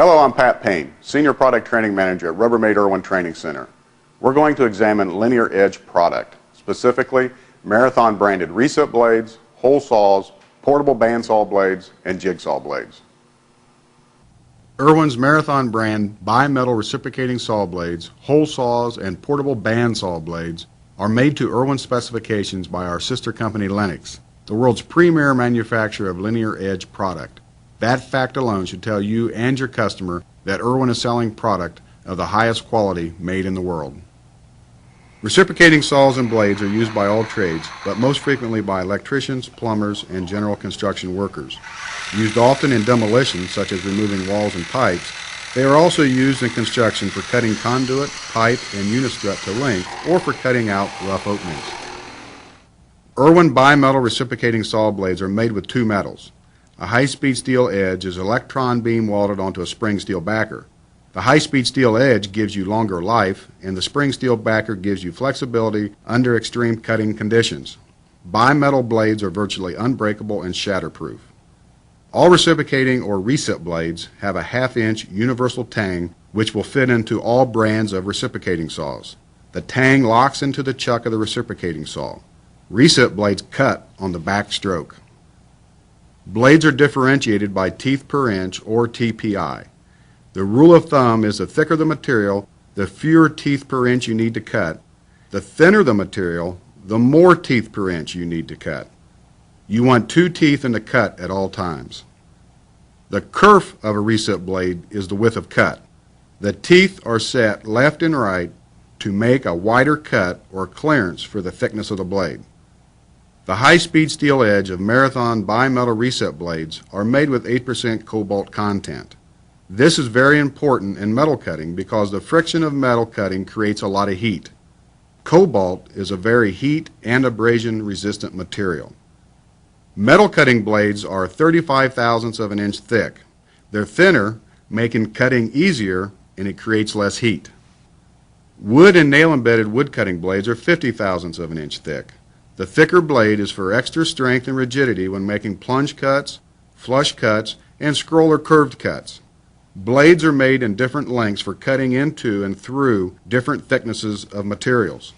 Hello, I'm Pat Payne, Senior Product Training Manager at Rubbermaid Irwin Training Center. We're going to examine linear edge product, specifically Marathon branded recip blades, hole saws, portable bandsaw blades, and jigsaw blades. Irwin's Marathon brand bimetal reciprocating saw blades, hole saws, and portable bandsaw blades are made to Irwin specifications by our sister company Lennox, the world's premier manufacturer of linear edge product. That fact alone should tell you and your customer that Irwin is selling product of the highest quality made in the world. Reciprocating saws and blades are used by all trades, but most frequently by electricians, plumbers, and general construction workers. Used often in demolition, such as removing walls and pipes, they are also used in construction for cutting conduit, pipe, and unistrut to length, or for cutting out rough openings. Irwin bimetal reciprocating saw blades are made with two metals. A high-speed steel edge is electron beam welded onto a spring steel backer. The high-speed steel edge gives you longer life, and the spring steel backer gives you flexibility under extreme cutting conditions. Bimetal blades are virtually unbreakable and shatterproof. All reciprocating or recip blades have a half-inch universal tang which will fit into all brands of reciprocating saws. The tang locks into the chuck of the reciprocating saw. Recip blades cut on the back stroke. Blades are differentiated by teeth per inch or TPI. The rule of thumb is the thicker the material, the fewer teeth per inch you need to cut. The thinner the material, the more teeth per inch you need to cut. You want 2 teeth in the cut at all times. The kerf of a recip blade is the width of cut. The teeth are set left and right to make a wider cut or clearance for the thickness of the blade. The high-speed steel edge of Marathon bimetal recip blades are made with 8% cobalt content. This is very important in metal cutting because the friction of metal cutting creates a lot of heat. Cobalt is a very heat and abrasion resistant material. Metal cutting blades are 35 thousandths of an inch thick. They're thinner, making cutting easier, and it creates less heat. Wood and nail-embedded wood cutting blades are 50 thousandths of an inch thick. The thicker blade is for extra strength and rigidity when making plunge cuts, flush cuts, and scroll or curved cuts. Blades are made in different lengths for cutting into and through different thicknesses of materials.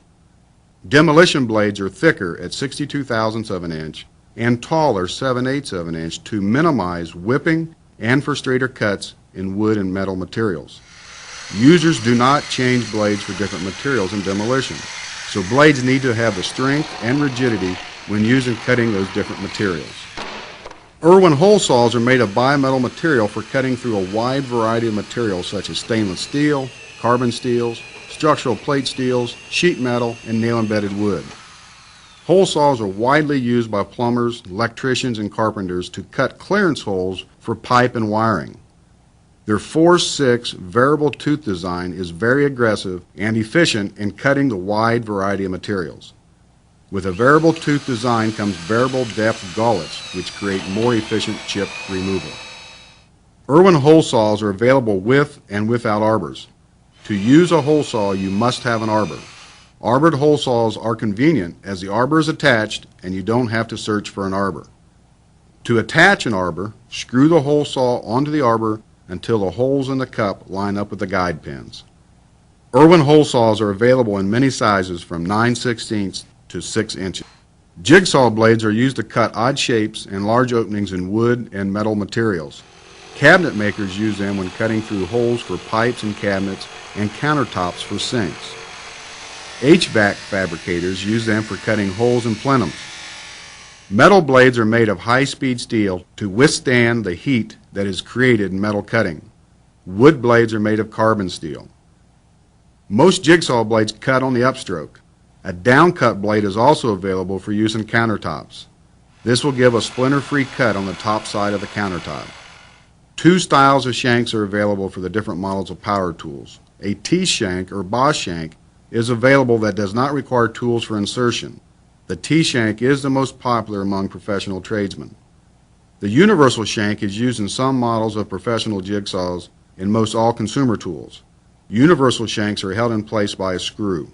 Demolition blades are thicker at 62 thousandths of an inch and taller 7/8 of an inch to minimize whipping and for straighter cuts in wood and metal materials. Users do not change blades for different materials in demolition, so blades need to have the strength and rigidity when used in cutting those different materials. Irwin hole saws are made of bimetal material for cutting through a wide variety of materials such as stainless steel, carbon steels, structural plate steels, sheet metal, and nail-embedded wood. Hole saws are widely used by plumbers, electricians, and carpenters to cut clearance holes for pipe and wiring. Their 4/6 variable tooth design is very aggressive and efficient in cutting the wide variety of materials. With a variable tooth design comes variable depth gullets, which create more efficient chip removal. Irwin hole saws are available with and without arbors. To use a hole saw, you must have an arbor. Arbored hole saws are convenient as the arbor is attached and you don't have to search for an arbor. To attach an arbor, screw the hole saw onto the arbor until the holes in the cup line up with the guide pins. Irwin hole saws are available in many sizes from 9/16 to 6 inches. Jigsaw blades are used to cut odd shapes and large openings in wood and metal materials. Cabinet makers use them when cutting through holes for pipes and cabinets and countertops for sinks. HVAC fabricators use them for cutting holes in plenums. Metal blades are made of high-speed steel to withstand the heat that is created in metal cutting. Wood blades are made of carbon steel. Most jigsaw blades cut on the upstroke. A downcut blade is also available for use in countertops. This will give a splinter-free cut on the top side of the countertop. 2 styles of shanks are available for the different models of power tools. A T-shank or boss shank is available that does not require tools for insertion. The T-shank is the most popular among professional tradesmen. The universal shank is used in some models of professional jigsaws in most all consumer tools. Universal shanks are held in place by a screw.